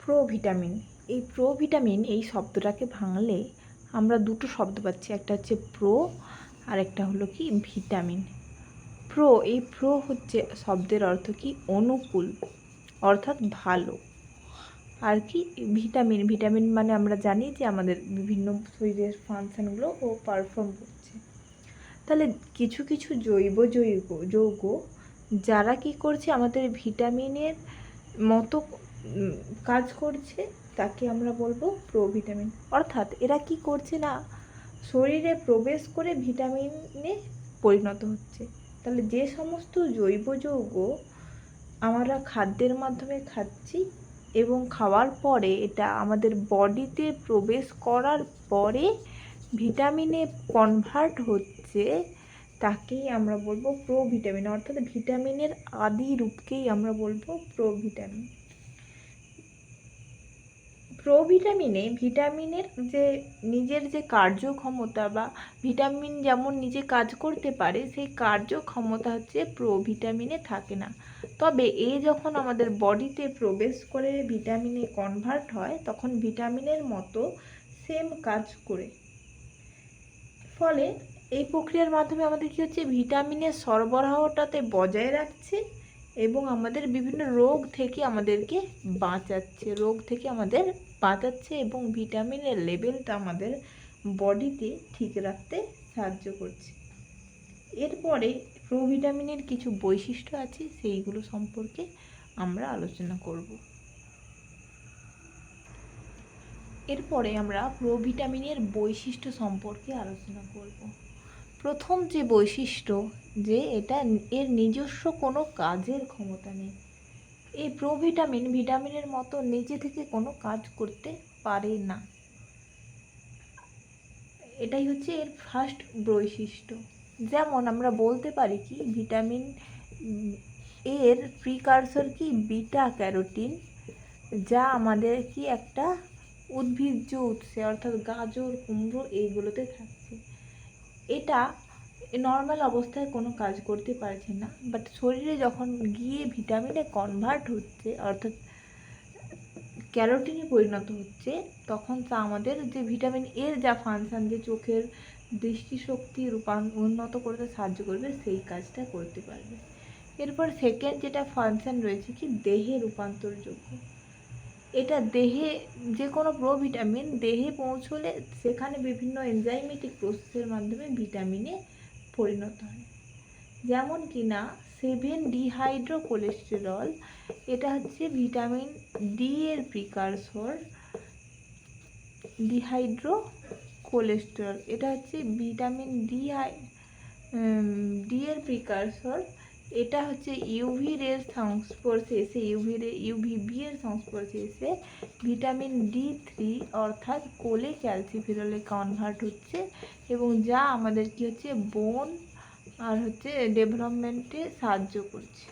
Provitamin. এই provitamin এই শব্দটাকে ভাঙলে আমরা দুটো শব্দ পাচ্ছি, একটা হচ্ছে প্রো আর একটা হলো কি ভিটামিন। এই প্রো হচ্ছে শব্দের অর্থ কি অনুকূল, অর্থাৎ ভালো। আর কি ভিটামিন, ভিটামিন মানে আমরা জানি যে আমাদের বিভিন্ন শরীরের ফাংশানগুলো ও পারফর্ম করছে। তাহলে কিছু কিছু জৈব যৌগ যারা কি করছে আমাদের ভিটামিনের মতো কাজ করছে, তাকে আমরা বলবো প্রোভিটামিন। অর্থাৎ এরা কি করছে না, শরীরে প্রবেশ করে ভিটামিনে পরিণত হচ্ছে। তাহলে যে সমস্ত জৈব যৌগ আমরা খাদ্যের মাধ্যমে খাচ্ছি এবং খাওয়ার পরে এটা আমাদের বডিতে প্রবেশ করার পরে ভিটামিনে কনভার্ট হচ্ছে, তাকেই আমরা বলবো প্রোভিটামিন। অর্থাৎ ভিটামিনের আদি রূপকেই আমরা বলবো প্রোভিটামিন। ভিটামিনের যে নিজের যে কার্যক্ষমতা বা ভিটামিন যেমন নিজে কাজ করতে পারে, সেই কার্যক্ষমতা হচ্ছে প্রোভিটামিনে থাকে না। তবে যখন আমাদের বডিতে প্রবেশ করে ভিটামিনে কনভার্ট হয়, তখন ভিটামিনের মতো সেম কাজ করে। ফলে এই প্রক্রিয়ার মাধ্যমে আমাদের কী হচ্ছে, ভিটামিনের সরবরাহটাতে বজায় রাখছে এবং আমাদের বিভিন্ন রোগ থেকে আমাদেরকে বাঁচাচ্ছে এবং ভিটামিনের লেভেলটা আমাদের বডিতে ঠিক রাখতে সাহায্য করছে। এরপরে প্রোভিটামিনের কিছু বৈশিষ্ট্য আছে, সেইগুলো সম্পর্কে আমরা আলোচনা করব। এরপরে আমরা প্রোভিটামিনের বৈশিষ্ট্য সম্পর্কে আলোচনা করব। প্রথম যে বৈশিষ্ট্য, যে এর নিজস্ব কোনো কাজের ক্ষমতা নেই। এই ভিটামিনের মতো নিজে থেকে কোনো কাজ করতে পারে না। এটাই হচ্ছে এর ফার্স্ট বৈশিষ্ট্য। যেমন আমরা বলতে পারি কি, ভিটামিন এর প্রিকারসর কি বিটা ক্যারোটিন, যা আমাদের কি একটা উদ্ভিজ্জ উৎসে অর্থাৎ গাজর, কুমড়ো এইগুলোতে থাকছে। এটা নর্মাল অবস্থায় কোনো কাজ করতে পারছে না, বাট শরীরে যখন গিয়ে ভিটামিনে কনভার্ট হচ্ছে অর্থাৎ ক্যারোটিনে পরিণত হচ্ছে, তখন তা আমাদের যে ভিটামিন এর যা ফাংশন, যে চোখের দৃষ্টিশক্তি উন্নত করতে সাহায্য করবে, সেই কাজটা করতে পারবে। এরপর সেকেন্ড যেটা ফাংশন রয়েছে কি, দেহে রূপান্তরযোগ্য। এটা দেহে যে কোনো প্রোভিটামিন দেহে পৌঁছলে সেখানে বিভিন্ন এনজাইমেটিক প্রসেসের মাধ্যমে ভিটামিনে পরিণত হয়। যেমন কি না 7-ডিহাইড্রোকোলেস্টেরল, এটা হচ্ছে ভিটামিন ডি এর প্রিকারসর। ডিহাইড্রোকোলেস্টেরল এটা হচ্ছে ভিটামিন ডি এর প্রিকারসর। এটা হচ্ছে ইউভিবি এর সংস্পর্শে এসে ভিটামিন D3 অর্থাৎ কোলে ক্যালসিফেরলে কনভার্ট হচ্ছে, এবং যা আমাদের কি হচ্ছে বোন আর হচ্ছে ডেভেলপমেন্টে সাহায্য করছে।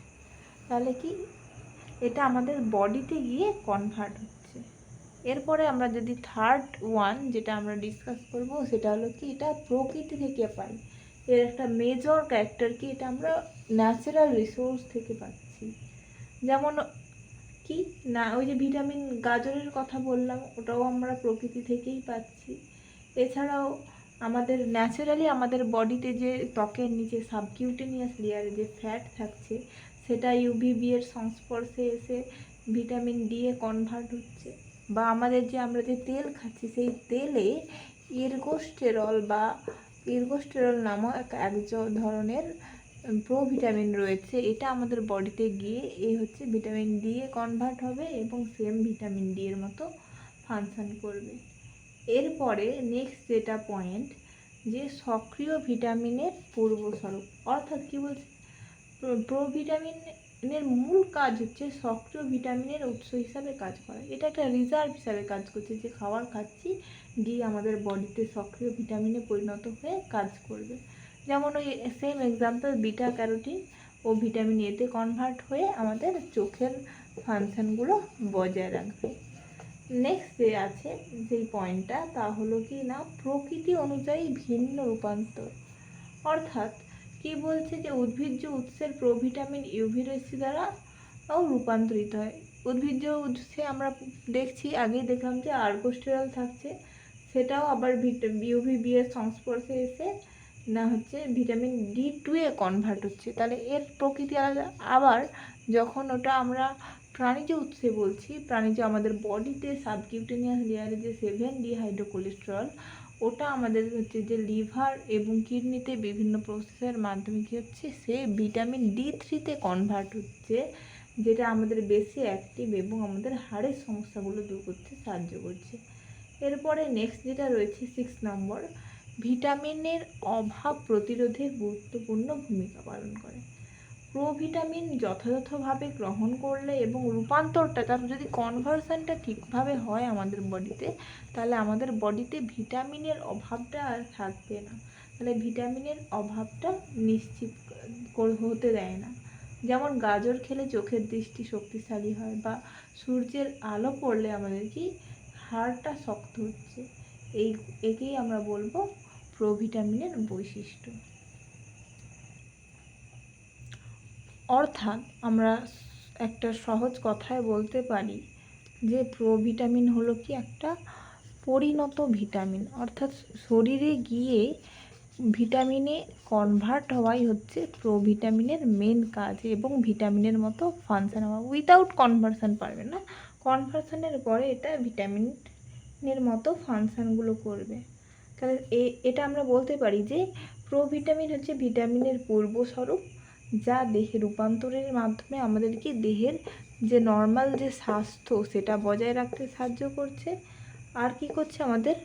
তাহলে কি এটা আমাদের বডিতে গিয়ে কনভার্ট হচ্ছে। এরপরে আমরা যদি থার্ড ওয়ান যেটা আমরা ডিসকাস করব, সেটা হলো কি, এটা প্রকৃতি থেকে পাই। এর একটা মেজর ক্যারেক্টার কি, এটা আমরা ন্যাচারাল রিসোর্স থেকে পাচ্ছি। যেমন কি না, ওই যে ভিটামিন গাজরের কথা বললাম, ওটাও আমরা প্রকৃতি থেকেই পাচ্ছি। এছাড়াও আমাদের ন্যাচারালি আমাদের বডিতে যে ত্বকের নিচে সাবকিউটেনিয়াস লেয়ারে যে ফ্যাট থাকছে, সেটা ইউভিবি এর সংস্পর্শে এসে ভিটামিন ডি এ কনভার্ট হচ্ছে। বা আমরা যে তেল খাচ্ছি, সেই তেলে ইরগোস্টেরল নামক এক ধরনের প্রোভিটামিন রয়েছে। এটা আমাদের বডিতে গিয়ে হচ্ছে ভিটামিন ডি এ কনভার্ট হবে এবং সেম ভিটামিন ডি এর মতো ফাংশন করবে। এরপরে নেক্সট যেটা পয়েন্ট, যে সক্রিয় ভিটামিনের পূর্বস্বরূপ। অর্থাৎ কি বলছে, প্রোভিটামিনের মূল কাজ হচ্ছে সক্রিয় ভিটামিনের উৎস হিসাবে কাজ করা। এটা একটা রিজার্ভ হিসাবে কাজ করছে, যে খাবার খাচ্ছি গিয়ে আমাদের বডিতে সক্রিয় ভিটামিনে পরিণত হয়ে কাজ করবে। যেমন ওই সেম এক্সাম্পল, বিটা ক্যারোটিন ও ভিটামিন এতে কনভার্ট হয়ে আমাদের চোখের ফাংশনগুলো বজায় রাখবে। নেক্সট যে আছে যেই পয়েন্টটা, তা হলো কি না, প্রকৃতি অনুযায়ী ভিন্ন রূপান্তর। অর্থাৎ কি বলছে, যে উদ্ভিজ্জ উৎসের প্রোভিটামিন ইউভি রশ্মি দ্বারা রূপান্তরিত হয়। উদ্ভিজ্জ উৎসে আমরা দেখছি, আগেই দেখলাম যে আর্গোস্টেরল থাকছে, সেটাও আবার ইউভিবি এর সংস্পর্শে এসে না হচ্ছে ভিটামিন D2 এ কনভার্ট হচ্ছে। তাহলে এর প্রকৃতি আলাদা। আবার যখন ওটা আমরা প্রাণীজ উৎসে বলছি, প্রাণীজ আমাদের বডিতে সাবকিউটেনিয়াস লেয়ারে যে 7D হাইড্রোকোলেস্টেরল, ওটা আমাদের হচ্ছে যে লিভার এবং কিডনিতে বিভিন্ন প্রসেসের মাধ্যমে কী হচ্ছে, সে ভিটামিন D3 কনভার্ট হচ্ছে, যেটা আমাদের বেশি অ্যাক্টিভ এবং আমাদের হাড়ের সমস্যাগুলো দূর করতে সাহায্য করছে। এরপরে নেক্সট যেটা রয়েছে 6 নম্বর, ভিটামিনের অভাব প্রতিরোধে গুরুত্বপূর্ণ ভূমিকা পালন করে। প্রোভিটামিন যথাযথভাবে গ্রহণ করলে এবং রূপান্তরটা, তার যদি কনভার্সনটা ঠিকভাবে হয় আমাদের বডিতে, তাহলে আমাদের বডিতে ভিটামিনের অভাবটা আর থাকবে না। তাহলে ভিটামিনের অভাবটা নিশ্চিত হতে দেয় না। যেমন গাজর খেলে চোখের দৃষ্টি শক্তিশালী হয়, বা সূর্যের আলো পড়লে আমাদের কি হাড়টা শক্ত হচ্ছে। একেই আমরা বলবো প্রোভিটামিনের বৈশিষ্ট্য। অর্থাৎ আমরা একটা সহজ কথায় বলতে পারি যে প্রোভিটামিন হলো কি একটা পরিণত ভিটামিন, অর্থাৎ শরীরে গিয়ে ভিটামিনে কনভার্ট হওয়াই হচ্ছে প্রোভিটামিনের মেন কাজ, এবং ভিটামিনের মতো ফাংশন হওয়া। উইদাউট কনভার্সন পারবে না, কনভার্সনের পরে এটা ভিটামিনের মতো ফাংশনগুলো করবে। তাহলে এটা আমরা বলতে পারি যে প্রোভিটামিন হচ্ছে ভিটামিনের পূর্বস্বরূপ, যা দেহে রূপান্তরের মাধ্যমে আমাদেরকে দেহের যে নর্মাল যে স্বাস্থ্য সেটা বজায় রাখতে সাহায্য করছে, আর কি করছে, আমাদের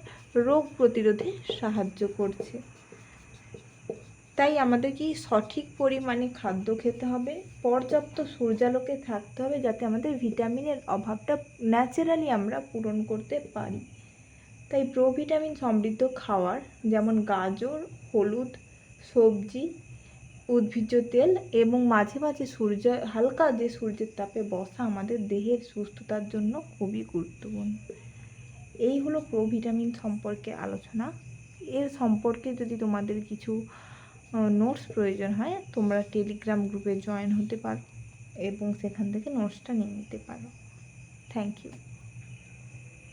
রোগ প্রতিরোধে সাহায্য করছে। তাই আমাদের কি সঠিক পরিমাণে খাদ্য খেতে হবে, পর্যাপ্ত সূর্যালোকে থাকতে হবে, যাতে আমাদের ভিটামিনের অভাবটা ন্যাচারালি আমরা পূরণ করতে পারি। তাই প্রোভিটামিন সমৃদ্ধ খাবার যেমন গাজর, হলুদ, সবজি, উদ্ভিজ্জ তেল এবং মাঝে মাঝে হালকা যে সূর্যের তাপে বসা আমাদের দেহের সুস্থতার জন্য খুবই গুরুত্বপূর্ণ। এই হলো প্রোভিটামিন সম্পর্কে আলোচনা। এর সম্পর্কে যদি তোমাদের কিছু নোটস প্রয়োজন হয়, তোমরা টেলিগ্রাম গ্রুপে জয়েন হতে পারো এবং সেখান থেকে নোটসটা নিয়ে নিতে পারো। Thank you.